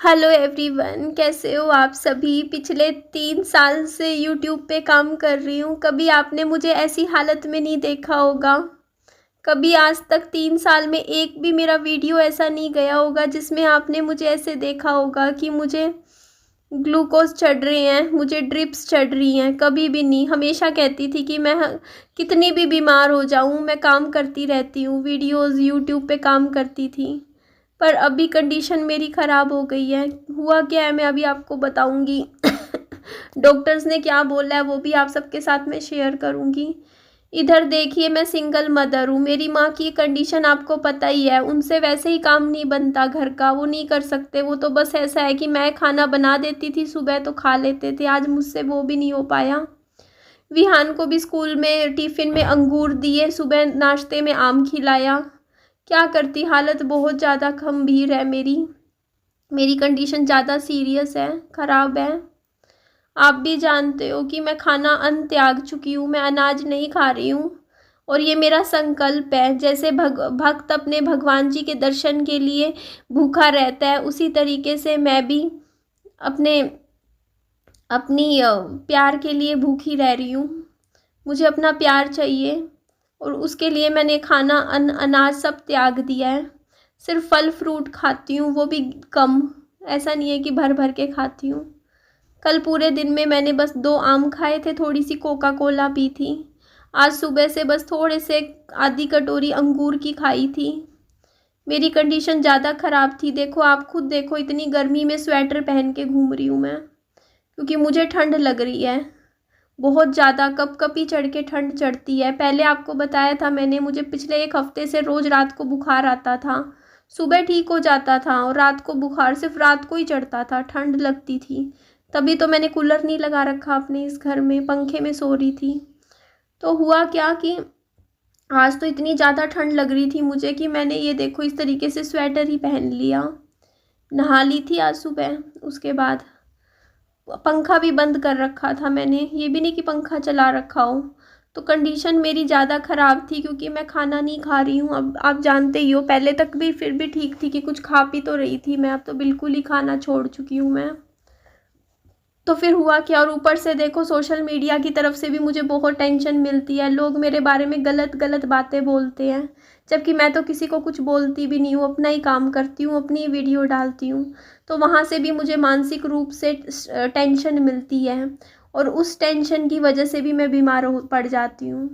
Hello everyone, कैसे हो आप सभी। पिछले 3 साल से यूट्यूब पे काम कर रही हूँ। कभी आपने मुझे ऐसी हालत में नहीं देखा होगा। कभी आज तक 3 साल में एक भी मेरा वीडियो ऐसा नहीं गया होगा जिसमें आपने मुझे ऐसे देखा होगा कि मुझे ग्लूकोज चढ़ रहे हैं, मुझे ड्रिप्स चढ़ रही हैं। कभी भी नहीं। हमेशा कहती थी कि मैं कितनी भी बीमार हो जाऊँ मैं काम करती रहती हूँ, वीडियोज़ यूट्यूब पे काम करती थी। पर अभी कंडीशन मेरी ख़राब हो गई है। हुआ क्या है मैं अभी आपको बताऊंगी। डॉक्टर्स ने क्या बोला है वो भी आप सबके साथ में शेयर करूंगी। इधर देखिए, मैं सिंगल मदर हूँ। मेरी माँ की कंडीशन आपको पता ही है। उनसे वैसे ही काम नहीं बनता घर का, वो नहीं कर सकते। वो तो बस ऐसा है कि मैं खाना बना देती थी सुबह तो खा लेते थे। आज मुझसे वो भी नहीं हो पाया। विहान को भी स्कूल में टिफ़िन में अंगूर दिए, सुबह नाश्ते में आम खिलाया। क्या करती, हालत बहुत ज़्यादा गंभीर है मेरी। मेरी कंडीशन ज़्यादा सीरियस है, ख़राब है। आप भी जानते हो कि मैं खाना अन्न त्याग चुकी हूँ, मैं अनाज नहीं खा रही हूँ। और ये मेरा संकल्प है। जैसे भक्त अपने भगवान जी के दर्शन के लिए भूखा रहता है, उसी तरीके से मैं भी अपने अपनी प्यार के लिए भूखी रह रही हूँ। मुझे अपना प्यार चाहिए और उसके लिए मैंने खाना अन्न अनाज सब त्याग दिया है। सिर्फ फल फ्रूट खाती हूँ, वो भी कम। ऐसा नहीं है कि भर भर के खाती हूँ। कल पूरे दिन में मैंने बस 2 आम खाए थे, थोड़ी सी कोका कोला पी थी। आज सुबह से बस थोड़े से आधी कटोरी अंगूर की खाई थी। मेरी कंडीशन ज़्यादा ख़राब थी। देखो, आप खुद देखो, इतनी गर्मी में स्वेटर पहन के घूम रही हूँ मैं, क्योंकि मुझे ठंड लग रही है बहुत ज़्यादा। कपकपी चढ़ के ठंड चढ़ती है। पहले आपको बताया था मैंने, मुझे पिछले 1 हफ्ते से रोज़ रात को बुखार आता था। सुबह ठीक हो जाता था और रात को बुखार सिर्फ रात को ही चढ़ता था, ठंड लगती थी। तभी तो मैंने कूलर नहीं लगा रखा अपने इस घर में, पंखे में सो रही थी। तो हुआ क्या कि आज तो इतनी ज़्यादा ठंड लग रही थी मुझे कि मैंने ये देखो इस तरीके से स्वेटर ही पहन लिया। नहा ली थी आज सुबह। उसके बाद पंखा भी बंद कर रखा था मैंने, ये भी नहीं कि पंखा चला रखा हो। तो कंडीशन मेरी ज़्यादा ख़राब थी क्योंकि मैं खाना नहीं खा रही हूँ। अब आप जानते ही हो, पहले तक भी फिर भी ठीक थी कि कुछ खा पी तो रही थी मैं। अब तो बिल्कुल ही खाना छोड़ चुकी हूँ मैं। तो फिर हुआ क्या, और ऊपर से देखो सोशल मीडिया की तरफ से भी मुझे बहुत टेंशन मिलती है। लोग मेरे बारे में गलत गलत बातें बोलते हैं, जबकि मैं तो किसी को कुछ बोलती भी नहीं हूँ, अपना ही काम करती हूँ, अपनी वीडियो डालती हूँ। तो वहाँ से भी मुझे मानसिक रूप से टेंशन मिलती है और उस टेंशन की वजह से भी मैं बीमार हो पड़ जाती हूँ।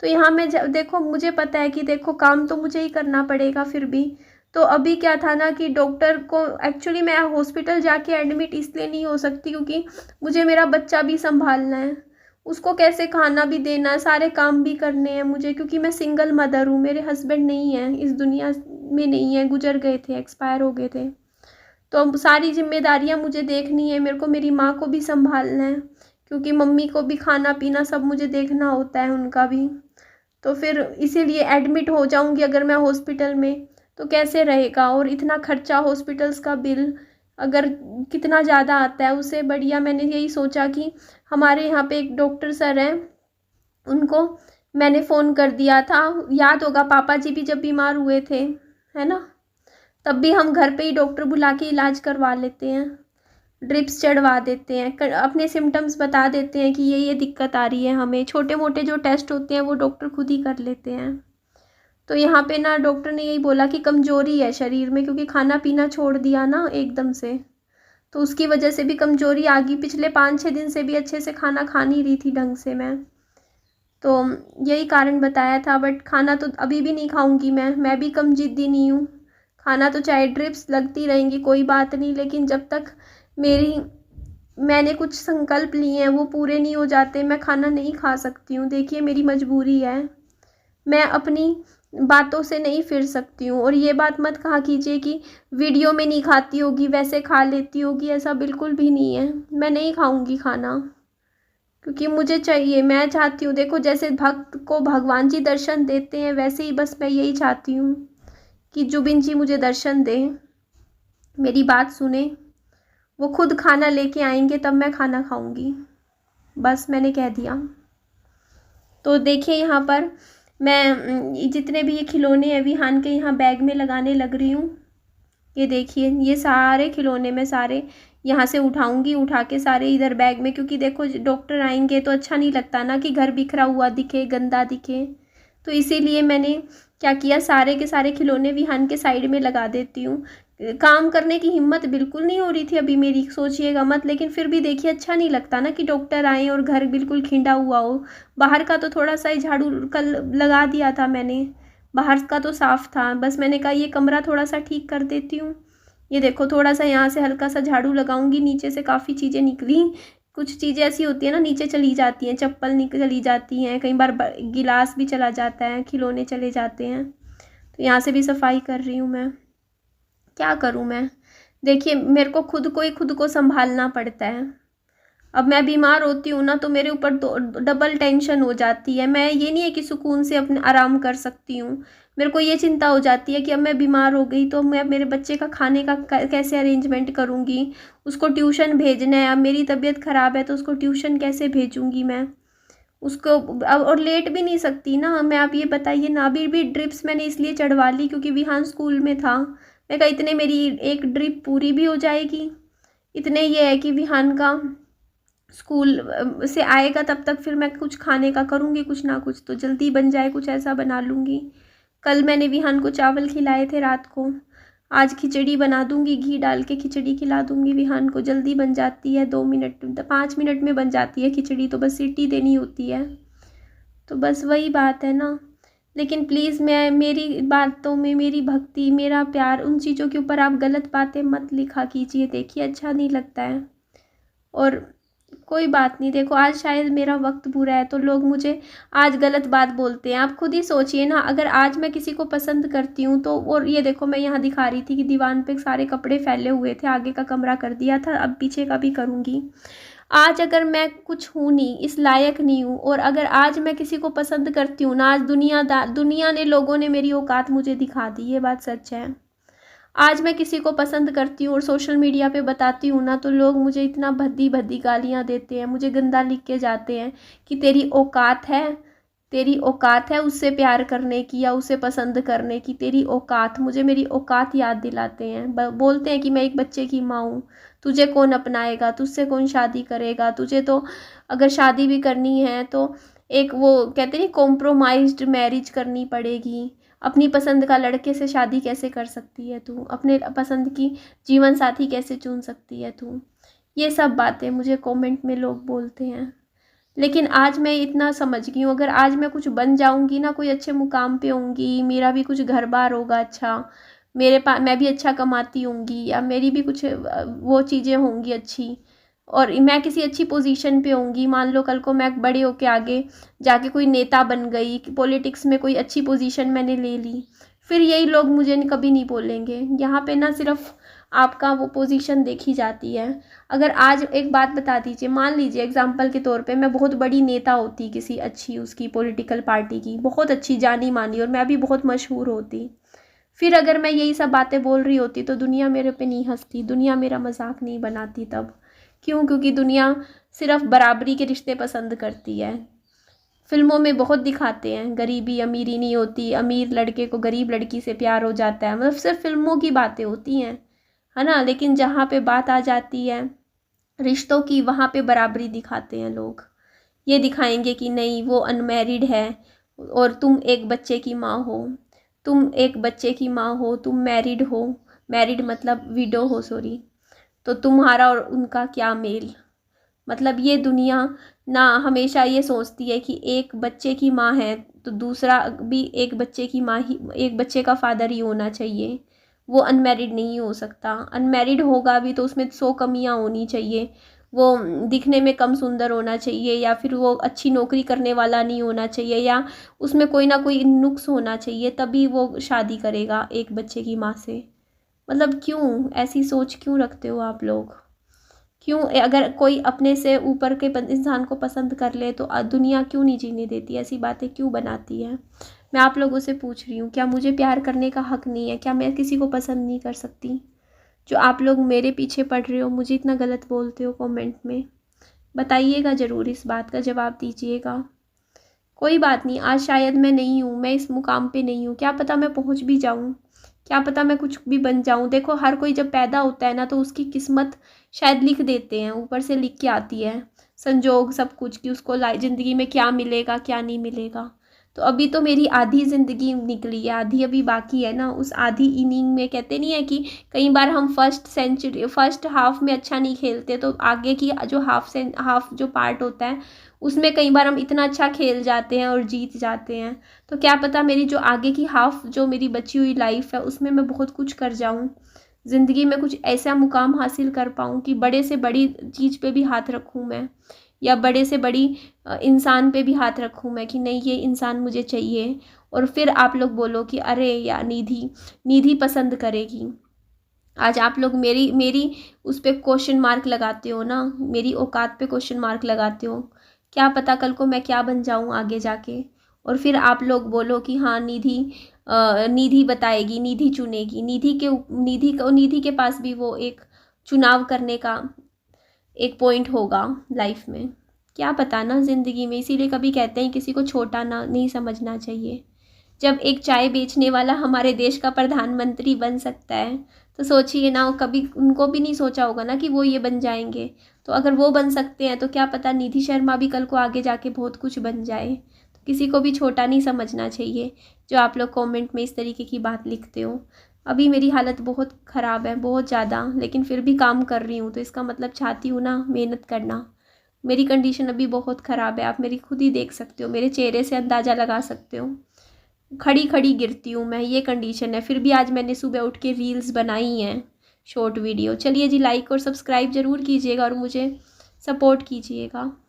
तो यहाँ मैं देखो, मुझे पता है कि देखो काम तो मुझे ही करना पड़ेगा फिर भी। तो अभी क्या था ना कि डॉक्टर को, एक्चुअली मैं हॉस्पिटल जाके एडमिट इसलिए नहीं हो सकती क्योंकि मुझे मेरा बच्चा भी संभालना है। उसको कैसे खाना भी देना है, सारे काम भी करने हैं मुझे, क्योंकि मैं सिंगल मदर हूँ। मेरे हस्बैंड नहीं है इस दुनिया में, नहीं है, गुजर गए थे, एक्सपायर हो गए थे। तो अब सारी जिम्मेदारियाँ मुझे देखनी है। मेरे को मेरी माँ को भी संभालना है, क्योंकि मम्मी को भी खाना पीना सब मुझे देखना होता है, उनका भी। तो फिर इसीलिए एडमिट हो जाऊंगी अगर मैं हॉस्पिटल में, तो कैसे रहेगा। और इतना खर्चा हॉस्पिटल्स का बिल अगर कितना ज़्यादा आता है, उससे बढ़िया मैंने यही सोचा कि हमारे यहाँ पे एक डॉक्टर सर हैं, उनको मैंने फ़ोन कर दिया था। याद होगा, पापा जी भी जब बीमार हुए थे, है ना, तब भी हम घर पे ही डॉक्टर बुला के इलाज करवा लेते हैं, ड्रिप्स चढ़वा देते हैं, अपने सिम्टम्स बता देते हैं कि ये दिक्कत आ रही है हमें। छोटे मोटे जो टेस्ट होते हैं वो डॉक्टर खुद ही कर लेते हैं। तो यहाँ पे ना डॉक्टर ने यही बोला कि कमज़ोरी है शरीर में, क्योंकि खाना पीना छोड़ दिया ना एकदम से, तो उसकी वजह से भी कमज़ोरी आ गई। पिछले 5-6 दिन से भी अच्छे से खाना खा नहीं रही थी ढंग से मैं। तो यही कारण बताया था, बट खाना तो अभी भी नहीं खाऊंगी मैं भी कम जिद्दी नहीं हूँ। खाना तो चाहे ड्रिप्स लगती रहेंगी, कोई बात नहीं, लेकिन जब तक मेरी मैंने कुछ संकल्प लिए हैं वो पूरे नहीं हो जाते, मैं खाना नहीं खा सकती हूँ। देखिए, मेरी मजबूरी है, मैं अपनी बातों से नहीं फिर सकती हूँ। और ये बात मत कहा कीजिए कि वीडियो में नहीं खाती होगी वैसे खा लेती होगी, ऐसा बिल्कुल भी नहीं है। मैं नहीं खाऊंगी खाना, क्योंकि मुझे चाहिए, मैं चाहती हूँ, देखो जैसे भक्त को भगवान जी दर्शन देते हैं, वैसे ही बस मैं यही चाहती हूँ कि जुबिन जी मुझे दर्शन दें, मेरी बात सुने। वो खुद खाना लेके आएंगे तब मैं खाना खाऊंगी, बस मैंने कह दिया। तो देखिए, यहाँ पर मैं जितने भी ये खिलौने हैं विहान के यहाँ बैग में लगाने लग रही हूँ। ये देखिए, ये सारे खिलौने मैं सारे यहाँ से उठाऊंगी, उठा के सारे इधर बैग में, क्योंकि देखो डॉक्टर आएंगे तो अच्छा नहीं लगता ना कि घर बिखरा हुआ दिखे, गंदा दिखे। तो इसीलिए मैंने क्या किया, सारे के सारे खिलौने विहान के साइड में लगा देती हूँ। काम करने की हिम्मत बिल्कुल नहीं हो रही थी अभी मेरी, सोचिएगा मत, लेकिन फिर भी देखिए अच्छा नहीं लगता ना कि डॉक्टर आए और घर बिल्कुल खिंडा हुआ हो। बाहर का तो थोड़ा सा ही झाड़ू कल लगा दिया था मैंने, बाहर का तो साफ़ था, बस मैंने कहा ये कमरा थोड़ा सा ठीक कर देती हूँ। ये देखो थोड़ा सा यहाँ से हल्का सा झाड़ू लगाऊंगी, नीचे से काफ़ी चीज़ें निकली। कुछ चीज़ें ऐसी होती है ना, नीचे चली जाती हैं, चप्पल निकल चली जाती हैं, कई बार गिलास भी चला जाता है, खिलौने चले जाते हैं। तो यहाँ से भी सफाई कर रही हूँ मैं। क्या करूँ मैं, देखिए मेरे को खुद को ही खुद को संभालना पड़ता है। अब मैं बीमार होती हूँ ना तो मेरे ऊपर डबल टेंशन हो जाती है। मैं ये नहीं है कि सुकून से अपने आराम कर सकती हूँ, मेरे को ये चिंता हो जाती है कि अब मैं बीमार हो गई तो मैं मेरे बच्चे का खाने का कैसे अरेंजमेंट करूँगी, उसको ट्यूशन भेजना है, अब मेरी तबीयत ख़राब है तो उसको ट्यूशन कैसे भेजूँगी मैं उसको। अब और लेट भी नहीं सकती ना मैं, आप ये बताइए ना। अभी भी ड्रिप्स मैंने इसलिए चढ़वा ली क्योंकि विहान स्कूल में था, मैं कहा इतने मेरी एक ड्रिप पूरी भी हो जाएगी, इतने ये है कि विहान का स्कूल से आएगा तब तक फिर मैं कुछ खाने का करूँगी, कुछ ना कुछ तो जल्दी बन जाए, कुछ ऐसा बना लूँगी। कल मैंने विहान को चावल खिलाए थे रात को, आज खिचड़ी बना दूँगी, घी डाल के खिचड़ी खिला दूँगी विहान को, जल्दी बन जाती है, 2 मिनट 5 मिनट में बन जाती है खिचड़ी, तो बस सीटी देनी होती है। तो बस वही बात है ना। लेकिन प्लीज़ मैं मेरी बातों में मेरी भक्ति, मेरा प्यार, उन चीज़ों के ऊपर आप गलत बातें मत लिखा कीजिए, देखिए अच्छा नहीं लगता है। और कोई बात नहीं, देखो आज शायद मेरा वक्त बुरा है तो लोग मुझे आज गलत बात बोलते हैं। आप खुद ही सोचिए ना, अगर आज मैं किसी को पसंद करती हूँ तो, और ये देखो मैं यहाँ दिखा रही थी कि दीवान पे सारे कपड़े फैले हुए थे, आगे का कमरा कर दिया था, अब पीछे का भी करूँगी। आज अगर मैं कुछ हूँ नहीं, इस लायक नहीं हूँ, और अगर आज मैं किसी को पसंद करती हूँ ना, आज दुनिया ने, लोगों ने मेरी औकात मुझे दिखा दी, ये बात सच है। आज मैं किसी को पसंद करती हूँ और सोशल मीडिया पे बताती हूँ ना तो लोग मुझे इतना भद्दी भद्दी गालियाँ देते हैं, मुझे गंदा लिख के जाते हैं कि तेरी औकात है, तेरी औकात है उससे प्यार करने की या उसे पसंद करने की, तेरी औकात। मुझे मेरी औकात याद दिलाते हैं, बोलते हैं कि मैं एक बच्चे की माँ हूँ, तुझे कौन अपनाएगा, तुझसे कौन शादी करेगा, तुझे तो अगर शादी भी करनी है तो एक वो कहते नहीं कॉम्प्रोमाइज्ड मैरिज करनी पड़ेगी। अपनी पसंद का लड़के से शादी कैसे कर सकती है तू, अपने पसंद की जीवन साथी कैसे चुन सकती है तू, ये सब बातें मुझे कमेंट में लोग बोलते हैं। लेकिन आज मैं इतना समझ गई हूँ, अगर आज मैं कुछ बन जाऊँगी ना, कोई अच्छे मुकाम पे होंगी, मेरा भी कुछ घर बार होगा अच्छा, मेरे पास मैं भी अच्छा कमाती होंगी, या मेरी भी कुछ वो चीज़ें होंगी अच्छी, और मैं किसी अच्छी पोजीशन पे होंगी, मान लो कल को मैं बड़े होके आगे जाके कोई नेता बन गई, पॉलिटिक्स में कोई अच्छी पोजीशन मैंने ले ली, फिर यही लोग मुझे कभी नहीं बोलेंगे। यहाँ पे ना सिर्फ आपका वो पोजीशन देखी जाती है। अगर आज एक बात बता दीजिए, मान लीजिए एग्जाम्पल के तौर पे मैं बहुत बड़ी नेता होती, किसी अच्छी उसकी पॉलिटिकल पार्टी की, बहुत अच्छी जानी मानी, और मैं भी बहुत मशहूर होती, फिर अगर मैं यही सब बातें बोल रही होती तो दुनिया मेरे पे नहीं हंसती, दुनिया मेरा मजाक नहीं बनाती तब। क्यों? क्योंकि दुनिया सिर्फ बराबरी के रिश्ते पसंद करती है। फिल्मों में बहुत दिखाते हैं गरीबी अमीरी नहीं होती, अमीर लड़के को गरीब लड़की से प्यार हो जाता है, मतलब सिर्फ फिल्मों की बातें होती हैं, है ना। लेकिन जहाँ पे बात आ जाती है रिश्तों की, वहाँ पे बराबरी दिखाते हैं लोग। ये दिखाएंगे कि नहीं वो अनमैरिड है और तुम एक बच्चे की माँ हो, तुम एक बच्चे की माँ हो, तुम मैरिड हो, मैरिड मतलब विडो हो सॉरी, तो तुम्हारा और उनका क्या मेल। मतलब ये दुनिया ना हमेशा ये सोचती है कि एक बच्चे की माँ है तो दूसरा भी एक बच्चे की माँ ही, एक बच्चे का फादर ही होना चाहिए, वो अनमैरिड नहीं हो सकता। अनमैरिड होगा भी तो उसमें 100 कमियां होनी चाहिए, वो दिखने में कम सुंदर होना चाहिए, या फिर वो अच्छी नौकरी करने वाला नहीं होना चाहिए, या उसमें कोई ना कोई नुक्स होना चाहिए, तभी वो शादी करेगा एक बच्चे की माँ से। मतलब क्यों ऐसी सोच क्यों रखते हो आप लोग? क्यों? अगर कोई अपने से ऊपर के इंसान को पसंद कर ले तो दुनिया क्यों नहीं जीने देती, ऐसी बातें क्यों बनाती है? मैं आप लोगों से पूछ रही हूँ, क्या मुझे प्यार करने का हक नहीं है? क्या मैं किसी को पसंद नहीं कर सकती? जो आप लोग मेरे पीछे पड़ रहे हो, मुझे इतना गलत बोलते हो, कमेंट में बताइएगा ज़रूर, इस बात का जवाब दीजिएगा। कोई बात नहीं, आज शायद मैं नहीं हूँ, मैं इस मुकाम पे नहीं हूँ, क्या पता मैं पहुँच भी जाऊँ, क्या पता मैं कुछ भी बन जाऊँ। देखो हर कोई जब पैदा होता है ना तो उसकी किस्मत शायद लिख देते हैं, ऊपर से लिख के आती है संजोग सब कुछ, कि उसको ज़िंदगी में क्या मिलेगा क्या नहीं मिलेगा। तो अभी तो मेरी आधी ज़िंदगी निकली है, आधी अभी बाकी है ना। उस आधी इनिंग में कहते नहीं है कि कई बार हम फर्स्ट हाफ में अच्छा नहीं खेलते तो आगे की जो हाफ जो पार्ट होता है उसमें कई बार हम इतना अच्छा खेल जाते हैं और जीत जाते हैं। तो क्या पता मेरी जो आगे की हाफ जो मेरी बची हुई लाइफ है उसमें मैं बहुत कुछ कर जाऊं, ज़िंदगी में कुछ ऐसा मुकाम हासिल कर पाऊं कि बड़े से बड़ी चीज़ पे भी हाथ रखूं मैं, या बड़े से बड़ी इंसान पे भी हाथ रखूं मैं कि नहीं ये इंसान मुझे चाहिए। और फिर आप लोग बोलो कि अरे या निधि निधि पसंद करेगी। आज आप लोग मेरी मेरी उस पे क्वेश्चन मार्क लगाते हो ना, मेरी औकात पे क्वेश्चन मार्क लगाते हो। क्या पता कल को मैं क्या बन जाऊं आगे जाके, और फिर आप लोग बोलो कि हाँ निधि निधि बताएगी, निधि चुनेगी। निधि के पास भी वो एक चुनाव करने का एक पॉइंट होगा लाइफ में। क्या पता ना ज़िंदगी में, इसीलिए कभी कहते हैं किसी को छोटा ना नहीं समझना चाहिए। जब एक चाय बेचने वाला हमारे देश का प्रधानमंत्री बन सकता है तो सोचिए ना, कभी उनको भी नहीं सोचा होगा ना कि वो ये बन जाएंगे। तो अगर वो बन सकते हैं तो क्या पता निधि शर्मा भी कल को आगे जाके बहुत कुछ बन जाए। तो किसी को भी छोटा नहीं समझना चाहिए जो आप लोग कमेंट में इस तरीके की बात लिखते हो। अभी मेरी हालत बहुत ख़राब है, बहुत ज़्यादा, लेकिन फिर भी काम कर रही हूँ तो इसका मतलब चाहती हूँ ना मेहनत करना। मेरी कंडीशन अभी बहुत ख़राब है, आप मेरी खुद ही देख सकते हो, मेरे चेहरे से अंदाज़ा लगा सकते हो। खड़ी खड़ी गिरती हूँ मैं, ये कंडीशन है। फिर भी आज मैंने सुबह उठ के रील्स बनाई हैं, शॉर्ट वीडियो। चलिए जी, लाइक और सब्सक्राइब ज़रूर कीजिएगा और मुझे सपोर्ट कीजिएगा।